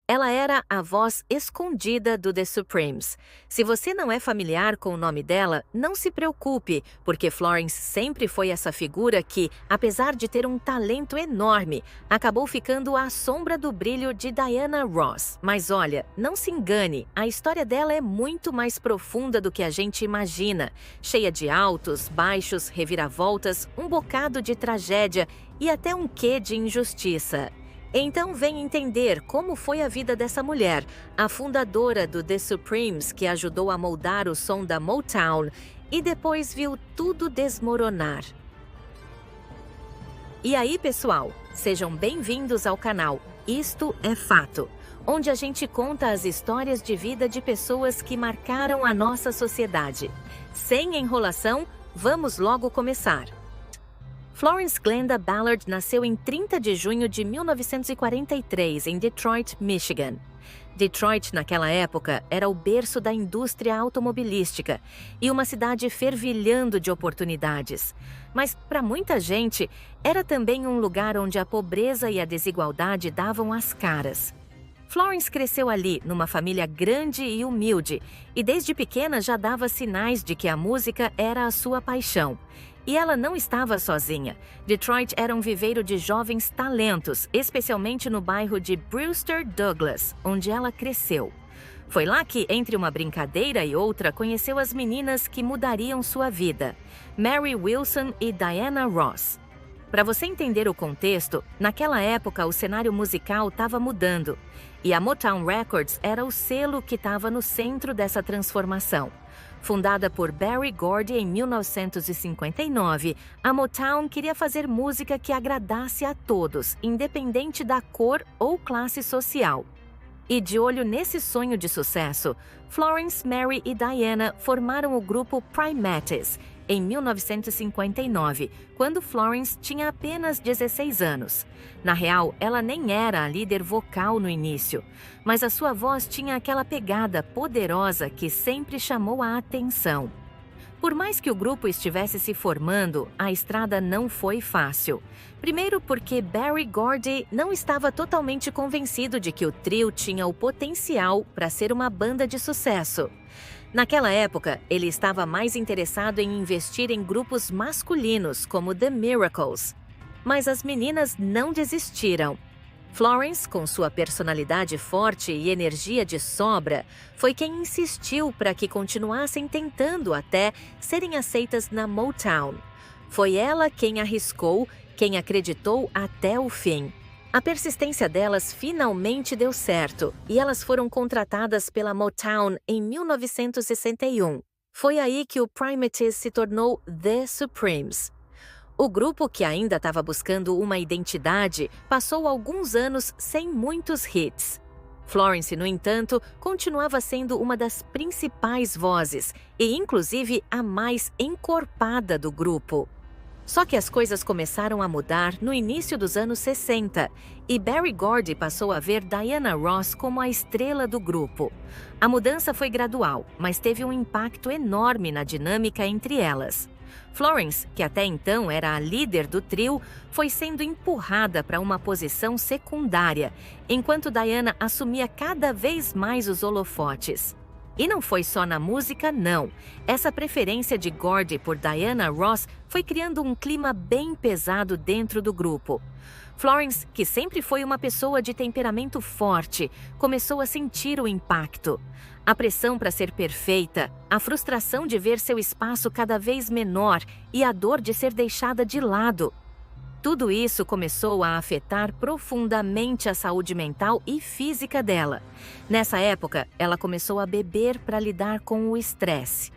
Ela era a voz escondida do The Supremes. Se você não é familiar com o nome dela, não se preocupe, porque Florence sempre foi essa figura que, apesar de ter um talento enorme, acabou ficando à sombra do brilho de Diana Ross. Mas olha, não se engane, a história dela é muito mais profunda do que a gente imagina, cheia de altos, baixos, reviravoltas, um bocado de tragédia e até um quê de injustiça. Então vem entender como foi a vida dessa mulher, a fundadora do The Supremes, que ajudou a moldar o som da Motown e depois viu tudo desmoronar. E aí, pessoal, sejam bem-vindos ao canal Isto é Fato, onde a gente conta as histórias de vida de pessoas que marcaram a nossa sociedade. Sem enrolação, vamos logo começar. Florence Glenda Ballard nasceu em 30 de junho de 1943, em Detroit, Michigan. Detroit, naquela época, era o berço da indústria automobilística e uma cidade fervilhando de oportunidades. Mas, para muita gente, era também um lugar onde a pobreza e a desigualdade davam as caras. Florence cresceu ali, numa família grande e humilde, e desde pequena já dava sinais de que a música era a sua paixão. E ela não estava sozinha. Detroit era um viveiro de jovens talentos, especialmente no bairro de Brewster Douglas, onde ela cresceu. Foi lá que, entre uma brincadeira e outra, conheceu as meninas que mudariam sua vida, Mary Wilson e Diana Ross. Para você entender o contexto, naquela época o cenário musical estava mudando, e a Motown Records era o selo que estava no centro dessa transformação. Fundada por Berry Gordy em 1959, a Motown queria fazer música que agradasse a todos, independente da cor ou classe social. E de olho nesse sonho de sucesso, Florence, Mary e Diana formaram o grupo Primates em 1959, quando Florence tinha apenas 16 anos. Na real, ela nem era a líder vocal no início, mas a sua voz tinha aquela pegada poderosa que sempre chamou a atenção. Por mais que o grupo estivesse se formando, a estrada não foi fácil. Primeiro porque Berry Gordy não estava totalmente convencido de que o trio tinha o potencial para ser uma banda de sucesso. Naquela época, ele estava mais interessado em investir em grupos masculinos, como The Miracles. Mas as meninas não desistiram. Florence, com sua personalidade forte e energia de sobra, foi quem insistiu para que continuassem tentando até serem aceitas na Motown. Foi ela quem arriscou, quem acreditou até o fim. A persistência delas finalmente deu certo e elas foram contratadas pela Motown em 1961. Foi aí que o Primates se tornou The Supremes. O grupo, que ainda estava buscando uma identidade, passou alguns anos sem muitos hits. Florence, no entanto, continuava sendo uma das principais vozes e, inclusive, a mais encorpada do grupo. Só que as coisas começaram a mudar no início dos anos 60 e Berry Gordy passou a ver Diana Ross como a estrela do grupo. A mudança foi gradual, mas teve um impacto enorme na dinâmica entre elas. Florence, que até então era a líder do trio, foi sendo empurrada para uma posição secundária, enquanto Diana assumia cada vez mais os holofotes. E não foi só na música, não. Essa preferência de Gordy por Diana Ross foi criando um clima bem pesado dentro do grupo. Florence, que sempre foi uma pessoa de temperamento forte, começou a sentir o impacto. A pressão para ser perfeita, a frustração de ver seu espaço cada vez menor e a dor de ser deixada de lado. Tudo isso começou a afetar profundamente a saúde mental e física dela. Nessa época, ela começou a beber para lidar com o estresse.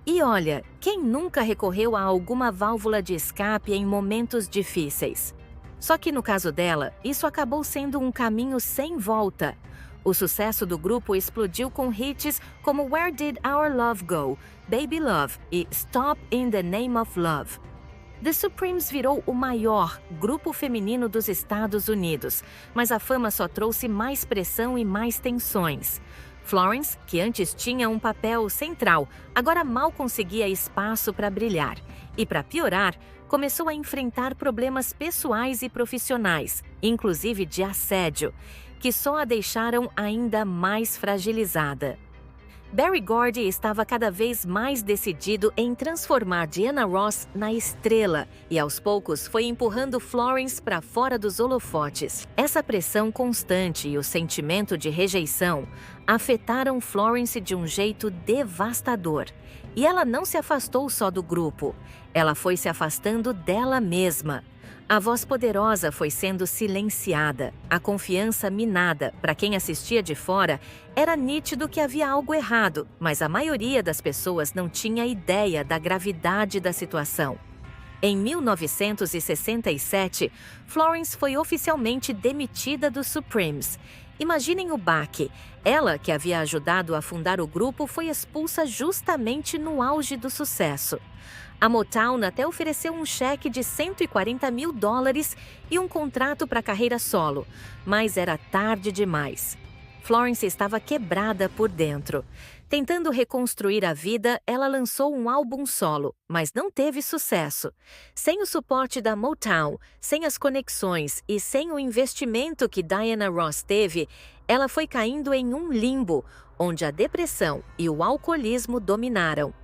E olha, quem nunca recorreu a alguma válvula de escape em momentos difíceis? Só que no caso dela, isso acabou sendo um caminho sem volta. O sucesso do grupo explodiu com hits como Where Did Our Love Go?, Baby Love e Stop in the Name of Love. The Supremes virou o maior grupo feminino dos Estados Unidos, mas a fama só trouxe mais pressão e mais tensões. Florence, que antes tinha um papel central, agora mal conseguia espaço para brilhar. E para piorar, começou a enfrentar problemas pessoais e profissionais, inclusive de assédio. que só a deixaram ainda mais fragilizada. Berry Gordy estava cada vez mais decidido em transformar Diana Ross na estrela e, aos poucos, foi empurrando Florence para fora dos holofotes. Essa pressão constante e o sentimento de rejeição afetaram Florence de um jeito devastador. E ela não se afastou só do grupo, ela foi se afastando dela mesma. A voz poderosa foi sendo silenciada, a confiança minada. Para quem assistia de fora, era nítido que havia algo errado, mas a maioria das pessoas não tinha ideia da gravidade da situação. Em 1967, Florence foi oficialmente demitida dos Supremes. Imaginem o baque. Ela, que havia ajudado a fundar o grupo, foi expulsa justamente no auge do sucesso. A Motown até ofereceu um cheque de $140 mil e um contrato para a carreira solo, mas era tarde demais. Florence estava quebrada por dentro. Tentando reconstruir a vida, ela lançou um álbum solo, mas não teve sucesso. Sem o suporte da Motown, sem as conexões e sem o investimento que Diana Ross teve, ela foi caindo em um limbo, onde a depressão e o alcoolismo dominaram.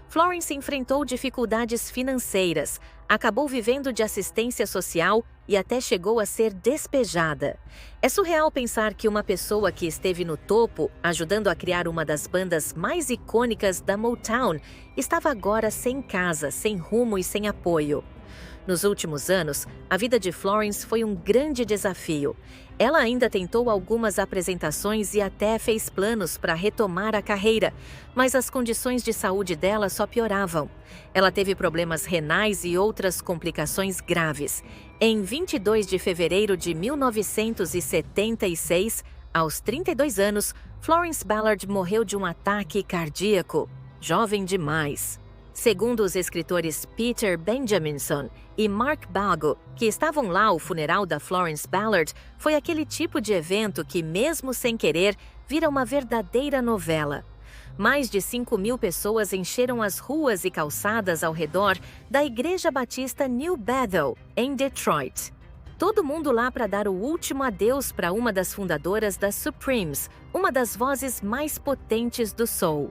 Florence enfrentou dificuldades financeiras, acabou vivendo de assistência social e até chegou a ser despejada. É surreal pensar que uma pessoa que esteve no topo, ajudando a criar uma das bandas mais icônicas da Motown, estava agora sem casa, sem rumo e sem apoio. Nos últimos anos, a vida de Florence foi um grande desafio. Ela ainda tentou algumas apresentações e até fez planos para retomar a carreira, mas as condições de saúde dela só pioravam. Ela teve problemas renais e outras complicações graves. Em 22 de fevereiro de 1976, aos 32 anos, Florence Ballard morreu de um ataque cardíaco, jovem demais. Segundo os escritores Peter Benjaminson e Mark Bago, que estavam lá ao funeral da Florence Ballard, foi aquele tipo de evento que, mesmo sem querer, vira uma verdadeira novela. Mais de 5.000 pessoas encheram as ruas e calçadas ao redor da Igreja Batista New Bethel, em Detroit. Todo mundo lá para dar o último adeus para uma das fundadoras das Supremes, uma das vozes mais potentes do soul.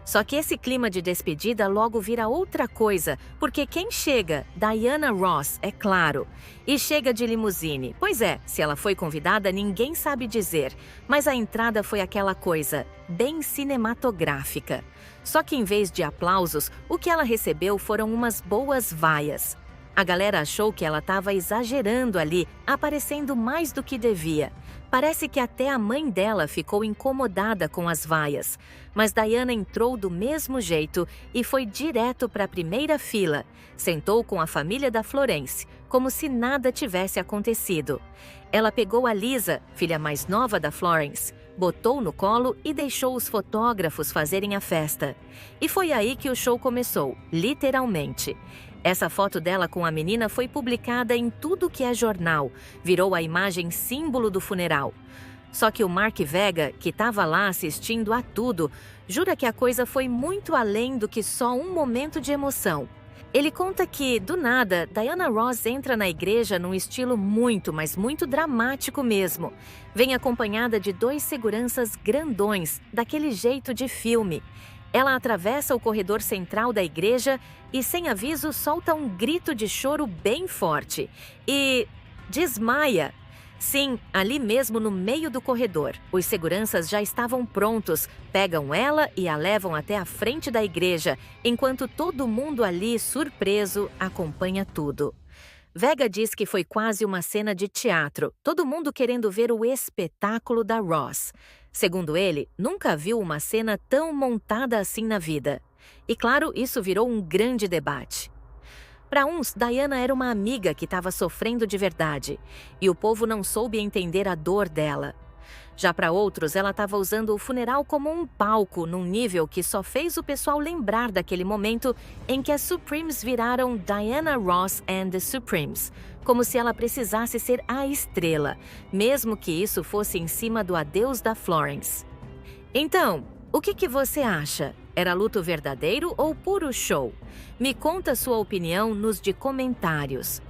Só que esse clima de despedida logo vira outra coisa, porque quem chega? Diana Ross, é claro. E chega de limusine. Pois é, se ela foi convidada, ninguém sabe dizer. Mas a entrada foi aquela coisa, bem cinematográfica. Só que em vez de aplausos, o que ela recebeu foram umas boas vaias. A galera achou que ela estava exagerando ali, aparecendo mais do que devia. Parece que até a mãe dela ficou incomodada com as vaias. Mas Diana entrou do mesmo jeito e foi direto para a primeira fila. Sentou com a família da Florence, como se nada tivesse acontecido. Ela pegou a Lisa, filha mais nova da Florence, botou no colo e deixou os fotógrafos fazerem a festa. E foi aí que o show começou, literalmente. Essa foto dela com a menina foi publicada em tudo que é jornal, virou a imagem símbolo do funeral. Só que o Mark Vega, que estava lá assistindo a tudo, jura que a coisa foi muito além do que só um momento de emoção. Ele conta que, do nada, Diana Ross entra na igreja num estilo muito, mas muito dramático mesmo. Vem acompanhada de 2 seguranças grandões, daquele jeito de filme. Ela atravessa o corredor central da igreja e, sem aviso, solta um grito de choro bem forte. E desmaia. Sim, ali mesmo no meio do corredor. Os seguranças já estavam prontos, pegam ela e a levam até a frente da igreja, enquanto todo mundo ali, surpreso, acompanha tudo. Vega diz que foi quase uma cena de teatro, todo mundo querendo ver o espetáculo da Ross. Segundo ele, nunca viu uma cena tão montada assim na vida. E claro, isso virou um grande debate. Para uns, Diana era uma amiga que estava sofrendo de verdade, e o povo não soube entender a dor dela. Já para outros, ela estava usando o funeral como um palco, num nível que só fez o pessoal lembrar daquele momento em que as Supremes viraram Diana Ross and the Supremes, como se ela precisasse ser a estrela, mesmo que isso fosse em cima do adeus da Florence. Então, o que você acha? Era luto verdadeiro ou puro show? Me conta sua opinião nos comentários.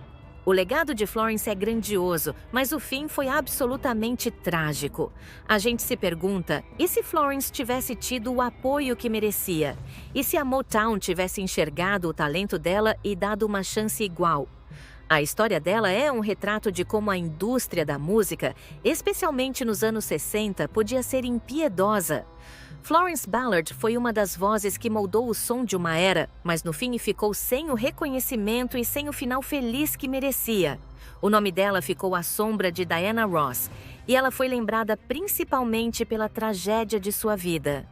O legado de Florence é grandioso, mas o fim foi absolutamente trágico. A gente se pergunta, e se Florence tivesse tido o apoio que merecia? E se a Motown tivesse enxergado o talento dela e dado uma chance igual? A história dela é um retrato de como a indústria da música, especialmente nos anos 60, podia ser impiedosa. Florence Ballard foi uma das vozes que moldou o som de uma era, mas no fim ficou sem o reconhecimento e sem o final feliz que merecia. O nome dela ficou à sombra de Diana Ross, e ela foi lembrada principalmente pela tragédia de sua vida.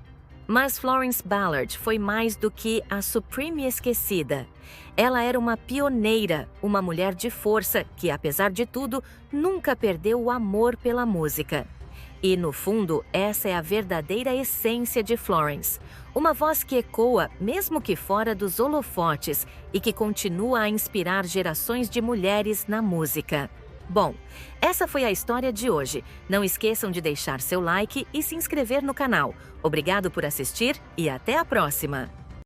Mas Florence Ballard foi mais do que a Supreme esquecida. Ela era uma pioneira, uma mulher de força que, apesar de tudo, nunca perdeu o amor pela música. E, no fundo, essa é a verdadeira essência de Florence. Uma voz que ecoa, mesmo que fora dos holofotes, e que continua a inspirar gerações de mulheres na música. Bom, essa foi a história de hoje. Não esqueçam de deixar seu like e se inscrever no canal. Obrigado por assistir e até a próxima!